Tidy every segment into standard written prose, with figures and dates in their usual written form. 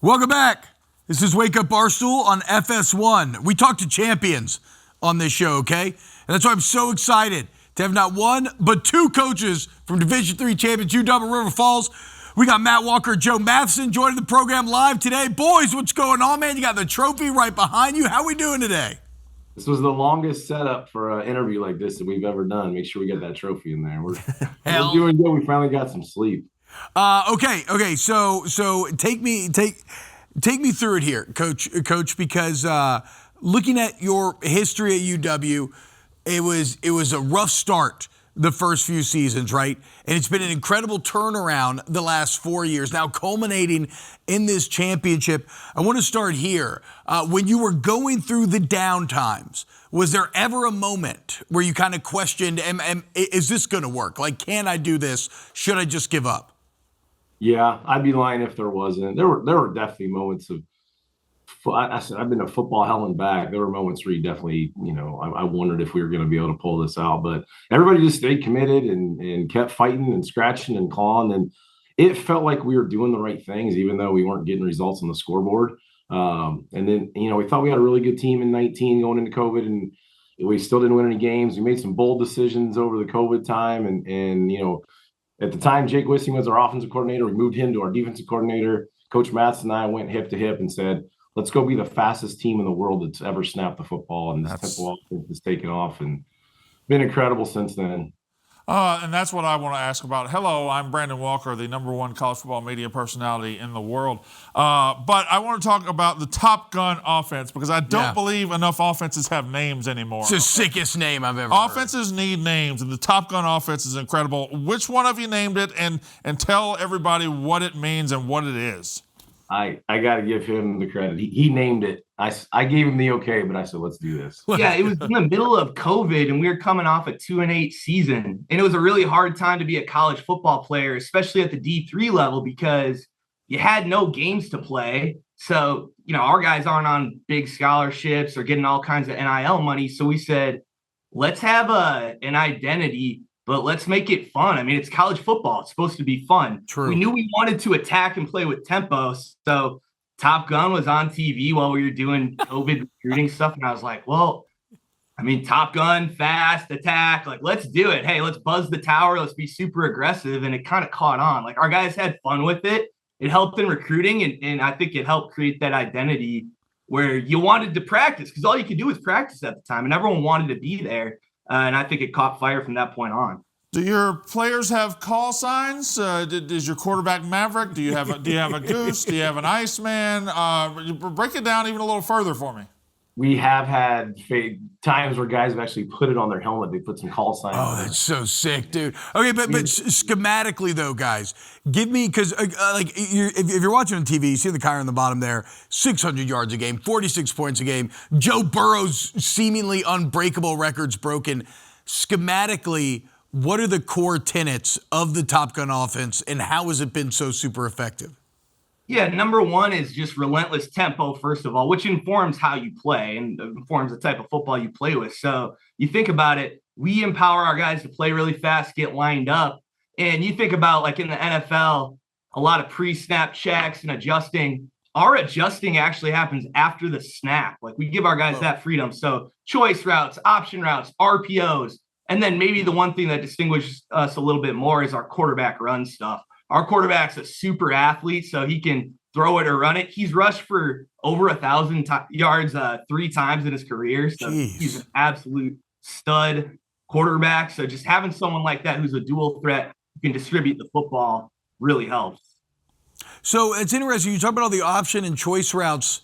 Welcome back. This is Wake Up Barstool on FS1. We talk to champions on this show, okay? And that's why I'm so excited to have not one, but two coaches from Division III champions UW-River Falls. We got Matt Walker, Joe Matson joining the program live today. Boys, what's going on, man? You got the trophy right behind you. How we doing today? This was the longest setup for an interview like this that we've ever done. Make sure we get that trophy in there. We're doing good. We finally got some sleep. Okay. So take me through it here, Coach, because looking at your history at UW, it was a rough start the first few seasons, right? And it's been an incredible turnaround the last 4 years, now culminating in this championship. I want to start here. When you were going through the down times, was there ever a moment where you kind of questioned, is this going to work? Like, can I do this? Should I just give up? Yeah, I'd be lying if there wasn't. There were definitely moments of, I said, I've been to football hell and back. There were moments where you definitely, I wondered if we were going to be able to pull this out. But everybody just stayed committed and kept fighting and scratching and clawing. And it felt like we were doing the right things, even though we weren't getting results on the scoreboard. And then, we thought we had a really good team in 19 going into COVID, and we still didn't win any games. We made some bold decisions over the COVID time. And at the time, Jake Wissing was our offensive coordinator. We moved him to our defensive coordinator. Coach Matson and I went hip to hip and said, let's go be the fastest team in the world that's ever snapped the football. And this tempo offense has taken off and been incredible since then. And that's what I want to ask about. Hello, I'm Brandon Walker, the #1 college football media personality in the world. But I want to talk about the Top Gun offense because I don't believe enough offenses have names anymore. It's the sickest name I've ever Offenses need names, and the Top Gun offense is incredible. Which one of you named it, and tell everybody what it means and what it is? I got to give him the credit. He named it. I gave him the okay, but I said, let's do this. Yeah, it was in the middle of COVID, and we were coming off a 2-8 season. And it was a really hard time to be a college football player, especially at the D3 level, because you had no games to play. So, our guys aren't on big scholarships or getting all kinds of NIL money. So we said, let's have an identity, but let's make it fun. I mean, it's college football. It's supposed to be fun. True. We knew we wanted to attack and play with tempo. So Top Gun was on TV while we were doing COVID recruiting stuff. And I was like, well, Top Gun, fast, attack. Like, let's do it. Hey, let's buzz the tower. Let's be super aggressive. And it kind of caught on. Like, our guys had fun with it. It helped in recruiting. And I think it helped create that identity where you wanted to practice because all you could do was practice at the time. And everyone wanted to be there. And I think it caught fire from that point on. Do your players have call signs? Is your quarterback Maverick? Do you have a Goose? Do you have an Iceman? Break it down even a little further for me. We have had times where guys have actually put it on their helmet. They put some call signs. Oh, that's so sick, dude. Okay, but schematically though, guys, give me, because if you're watching on TV, you see the Kyrie on the bottom there, 600 yards a game, 46 points a game. Joe Burrow's seemingly unbreakable records broken. Schematically, what are the core tenets of the Top Gun offense, and how has it been so super effective? Yeah, number one is just relentless tempo, first of all, which informs how you play and informs the type of football you play with. So you think about it, we empower our guys to play really fast, get lined up. And you think about, like in the NFL, a lot of pre-snap checks and adjusting. Our adjusting actually happens after the snap. Like, we give our guys that freedom. So choice routes, option routes, RPOs. And then maybe the one thing that distinguishes us a little bit more is our quarterback run stuff. Our quarterback's a super athlete, so he can throw it or run it. He's rushed for over 1,000 yards 3 times in his career. So he's an absolute stud quarterback. So just having someone like that who's a dual threat who can distribute the football really helps. So it's interesting. You talk about all the option and choice routes.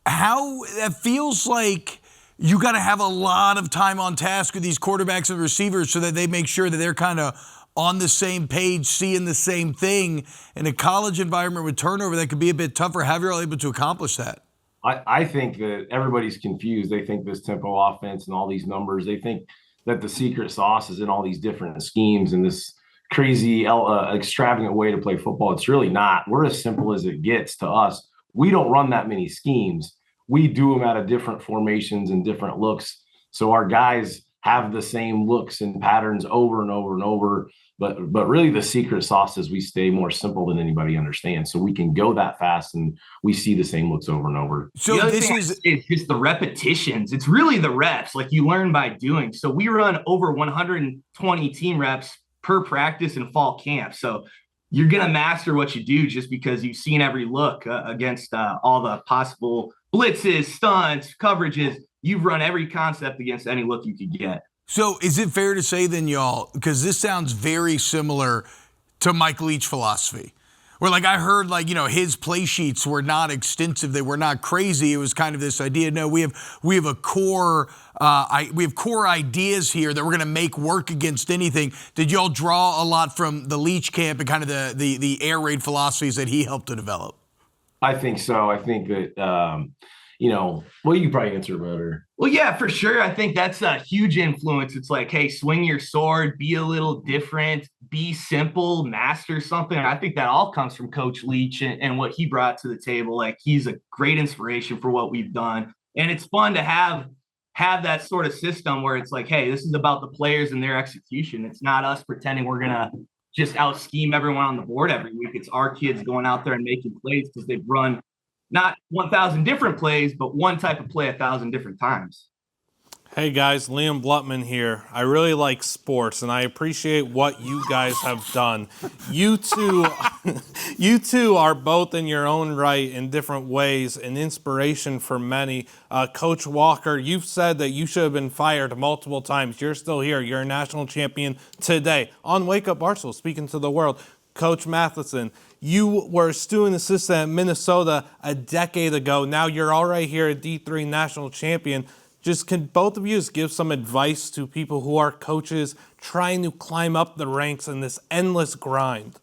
How that feels like you got to have a lot of time on task with these quarterbacks and receivers so that they make sure that they're kind of on the same page, seeing the same thing. In a college environment with turnover, that could be a bit tougher. How are you all able to accomplish that? I think that everybody's confused. They think this tempo offense and all these numbers, they think that the secret sauce is in all these different schemes and this crazy, extravagant way to play football. It's really not. We're as simple as it gets to us. We don't run that many schemes. We do them out of different formations and different looks. So our guys have the same looks and patterns over and over and over. But really the secret sauce is we stay more simple than anybody understands. So we can go that fast and we see the same looks over and over. So this is just the repetitions. It's really the reps, like you learn by doing. So we run over 120 team reps per practice in fall camp. So you're going to master what you do just because you've seen every look against all the possible blitzes, stunts, coverages. You've run every concept against any look you could get. So is it fair to say then, y'all, because this sounds very similar to Mike Leach philosophy, where like I heard like, his play sheets were not extensive. They were not crazy. It was kind of this idea. No, we have a core, we have core ideas here that we're going to make work against anything. Did y'all draw a lot from the Leach camp and kind of the air raid philosophies that he helped to develop? I think so. I think that, well, you probably answer better. Well, yeah, for sure. I think that's a huge influence. It's like, hey, swing your sword, be a little different, be simple, master something. I think that all comes from Coach Leach and what he brought to the table. Like, he's a great inspiration for what we've done. And it's fun to have that sort of system where it's like, hey, this is about the players and their execution. It's not us pretending we're going to just out scheme everyone on the board every week. It's our kids going out there and making plays because they've run not 1,000 different plays, but one type of play 1,000 different times. Hey guys, Liam Blutman here. I really like sports and I appreciate what you guys have done. You two are both in your own right in different ways an inspiration for many. Coach Walker, you've said that you should have been fired multiple times. You're still here. You're a national champion today on Wake Up Barstool, speaking to the world. Coach Matson, you were a student assistant at Minnesota a decade ago. Now you're all right here at D3 national champion. Just can both of you just give some advice to people who are coaches trying to climb up the ranks in this endless grind?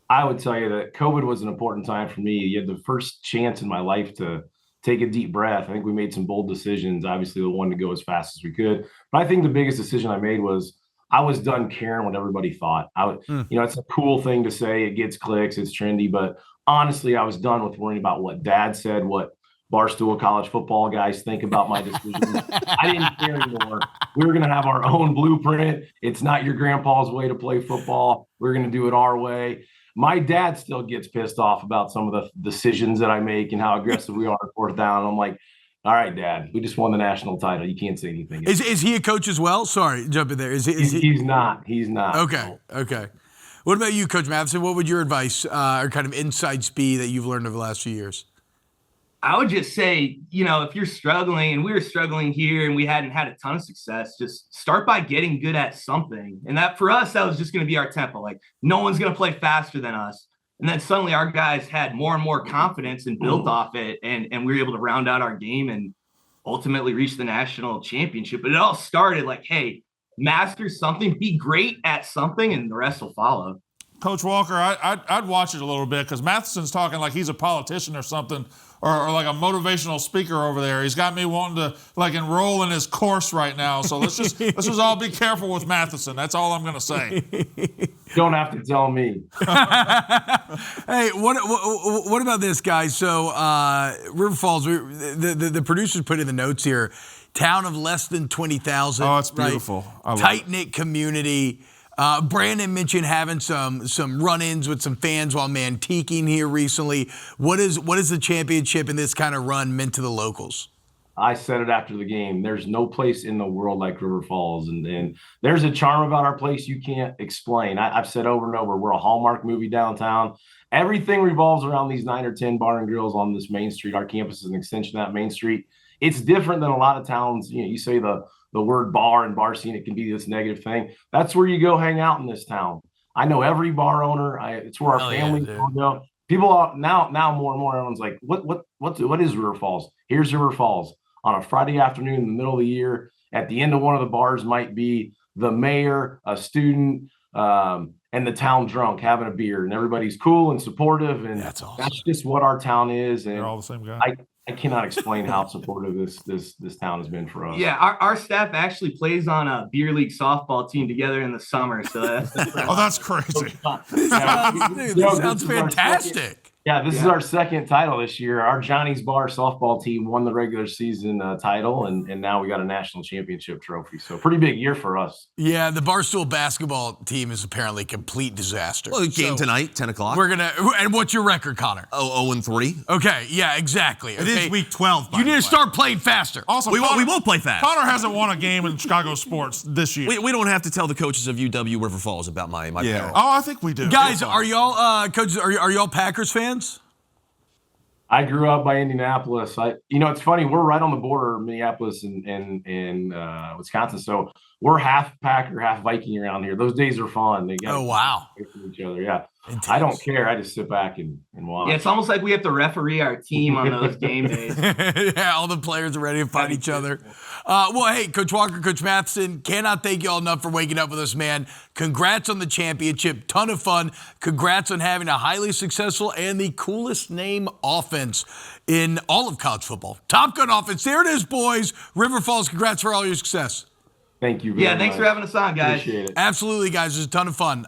I would tell you that COVID was an important time for me. You had the first chance in my life to take a deep breath. I think we made some bold decisions. Obviously, we wanted to go as fast as we could. But I think the biggest decision I made was I was done caring what everybody thought. It's a cool thing to say. It gets clicks. It's trendy. But honestly, I was done with worrying about what Dad said, what Barstool college football guys think about my decision. I didn't care anymore. We were going to have our own blueprint. It's not your grandpa's way to play football. We're going to do it our way. My dad still gets pissed off about some of the decisions that I make and how aggressive we are at fourth down. I'm like, all right, Dad, we just won the national title. You can't say anything. Is he a coach as well? Sorry, jump in there. He's not. He's not. Okay. What about you, Coach Matson? What would your advice or kind of insights be that you've learned over the last few years? I would just say, if you're struggling, and we were struggling here and we hadn't had a ton of success, just start by getting good at something. And that for us, that was just going to be our tempo. Like, no one's going to play faster than us. And then suddenly our guys had more and more confidence and built off it. And we were able to round out our game and ultimately reach the national championship. But it all started like, hey, master something, be great at something, and the rest will follow. Coach Walker, I'd watch it a little bit because Matheson's talking like he's a politician or something, or like a motivational speaker over there. He's got me wanting to like enroll in his course right now. So let's just all be careful with Matheson. That's all I'm going to say. Don't have to tell me. Hey, what about this, guys? So River Falls, the producers put in the notes here, town of less than 20,000. Oh, it's beautiful. Right? Tight-knit community. Brandon mentioned having some run-ins with some fans while mantiquing here recently. What is the championship and this kind of run meant to the locals? I said it after the game. There's no place in the world like River Falls, and there's a charm about our place you can't explain. I've said over and over, we're a Hallmark movie downtown. Everything revolves around these 9 or 10 bar and grills on this main street. Our campus is an extension of that main street. It's different than a lot of towns. You say the word bar and bar scene, it can be this negative thing. That's where you go hang out in this town. I know every bar owner. It's where our families go. People are, now more and more, everyone's like, what is River Falls? Here's River Falls. On a Friday afternoon in the middle of the year, at the end of one of the bars might be the mayor, a student, and the town drunk having a beer, and everybody's cool and supportive. And that's awesome. That's just what our town is. And they're all the same guy. I cannot explain how supportive this town has been for us. Yeah, our staff actually plays on a beer league softball team together in the summer. So that's that's crazy. This sounds fantastic. Yeah, this is our second title this year. Our Johnny's Bar softball team won the regular season title, and now we got a national championship trophy. So pretty big year for us. Yeah, the Barstool basketball team is apparently a complete disaster. Well, game tonight, 10 o'clock. And what's your record, Connor? 0-3. Okay, yeah, exactly. It is week 12. You need to start playing faster. Also, We won't play fast. Connor hasn't won a game in Chicago sports this year. We don't have to tell the coaches of UW-River Falls about my parents. Oh, I think we do. Guys, are y'all coaches? Are y'all Packers fans? I grew up by Indianapolis. It's funny. We're right on the border, Minneapolis and Wisconsin. So we're half Packer, half Viking around here. Those days are fun. They get wow. From each other. Yeah. Intense. I don't care. I just sit back and watch. Yeah, it's almost like we have to referee our team on those game days. Yeah, all the players are ready to fight each other. Well, hey, Coach Walker, Coach Matson, cannot thank you all enough for waking up with us, man. Congrats on the championship. Ton of fun. Congrats on having a highly successful and the coolest name offense in all of college football. Top Gun offense. There it is, boys. River Falls, congrats for all your success. Thank you very much. Thanks for having us on, guys. Appreciate it. Absolutely, guys. It was a ton of fun.